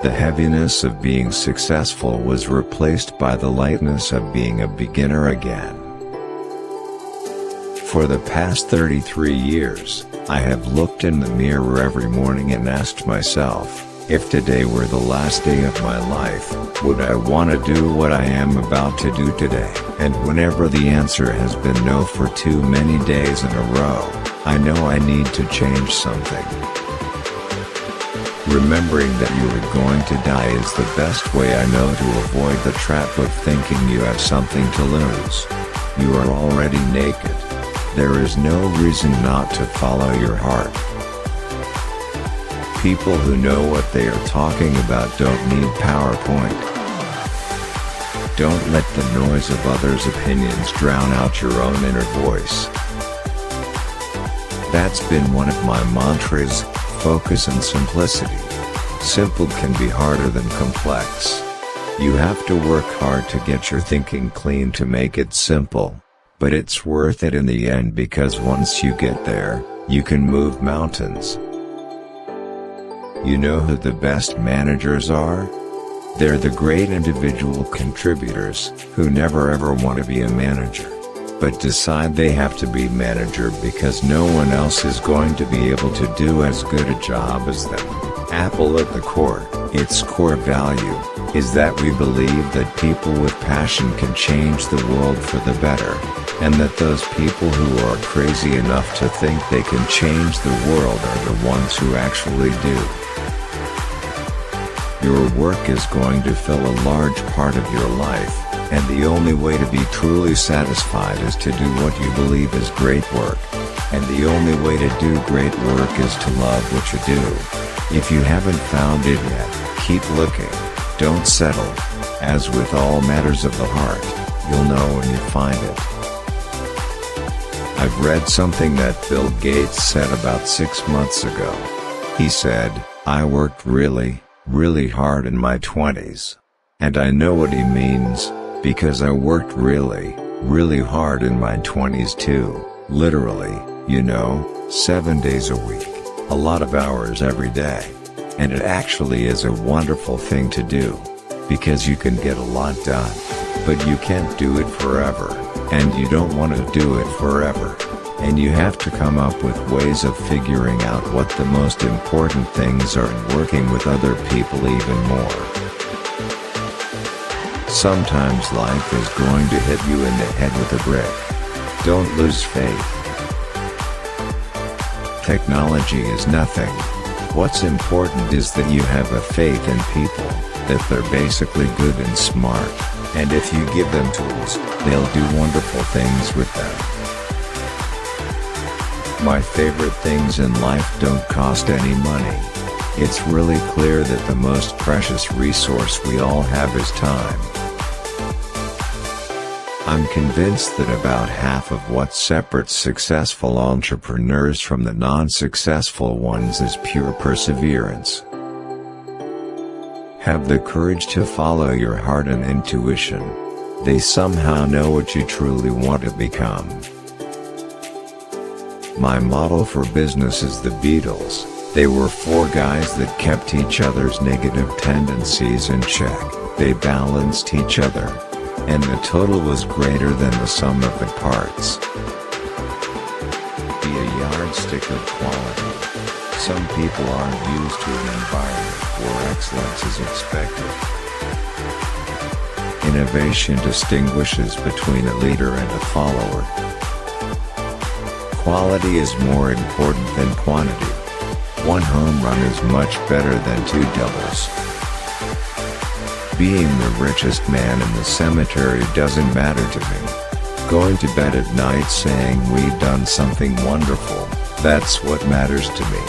The heaviness of being successful was replaced by the lightness of being a beginner again. For the past 33 years, I have looked in the mirror every morning and asked myself, if today were the last day of my life, would I want to do what I am about to do today? And whenever the answer has been no for too many days in a row, I know I need to change something. Remembering that you are going to die is the best way I know to avoid the trap of thinking you have something to lose. You are already naked. There is no reason not to follow your heart. People who know what they are talking about don't need PowerPoint. Don't let the noise of others' opinions drown out your own inner voice. That's been one of my mantras, focus and simplicity. Simple can be harder than complex. You have to work hard to get your thinking clean to make it simple. But it's worth it in the end because once you get there, you can move mountains. You know who the best managers are? They're the great individual contributors, who never ever want to be a manager, but decide they have to be manager because no one else is going to be able to do as good a job as them. Apple at the core, its core value, is that we believe that people with passion can change the world for the better, and that those people who are crazy enough to think they can change the world are the ones who actually do. Your work is going to fill a large part of your life, and the only way to be truly satisfied is to do what you believe is great work. And the only way to do great work is to love what you do. If you haven't found it yet, keep looking. Don't settle. As with all matters of the heart, you'll know when you find it. I've read something that Bill Gates said about 6 months ago. He said, "I worked really hard in my 20s. And I know what he means, because I worked really hard in my 20s too, literally, 7 days a week, a lot of hours every day. And it actually is a wonderful thing to do, because you can get a lot done, but you can't do it forever, and you don't want to do it forever. And you have to come up with ways of figuring out what the most important things are and working with other people even more. Sometimes life is going to hit you in the head with a brick. Don't lose faith. Technology is nothing. What's important is that you have a faith in people, that they're basically good and smart, and if you give them tools, they'll do wonderful things with them. My favorite things in life don't cost any money. It's really clear that the most precious resource we all have is time. I'm convinced that about half of what separates successful entrepreneurs from the non-successful ones is pure perseverance. Have the courage to follow your heart and intuition. They somehow know what you truly want to become. My model for business is the Beatles. They were 4 guys that kept each other's negative tendencies in check. They balanced each other, and the total was greater than the sum of the parts. Be a yardstick of quality. Some people aren't used to an environment where excellence is expected. Innovation distinguishes between a leader and a follower. Quality is more important than quantity. 1 home run is much better than 2 doubles. Being the richest man in the cemetery doesn't matter to me. Going to bed at night saying we've done something wonderful, that's what matters to me.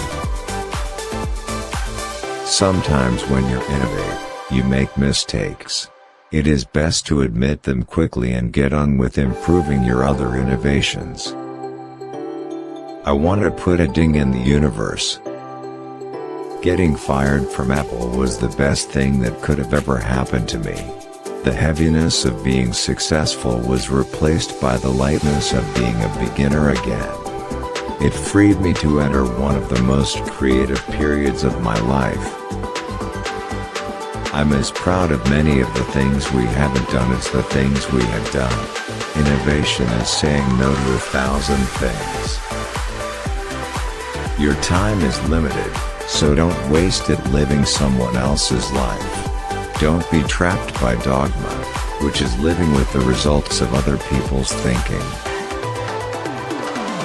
Sometimes when you innovate, you make mistakes. It is best to admit them quickly and get on with improving your other innovations. I want to put a ding in the universe. Getting fired from Apple was the best thing that could have ever happened to me. The heaviness of being successful was replaced by the lightness of being a beginner again. It freed me to enter one of the most creative periods of my life. I'm as proud of many of the things we haven't done as the things we have done. Innovation is saying no to 1,000 things. Your time is limited, so don't waste it living someone else's life. Don't be trapped by dogma, which is living with the results of other people's thinking.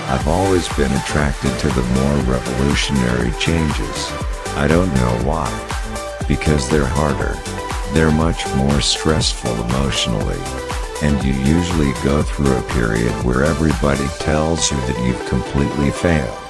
I've always been attracted to the more revolutionary changes. I don't know why. Because they're harder. They're much more stressful emotionally. And you usually go through a period where everybody tells you that you've completely failed.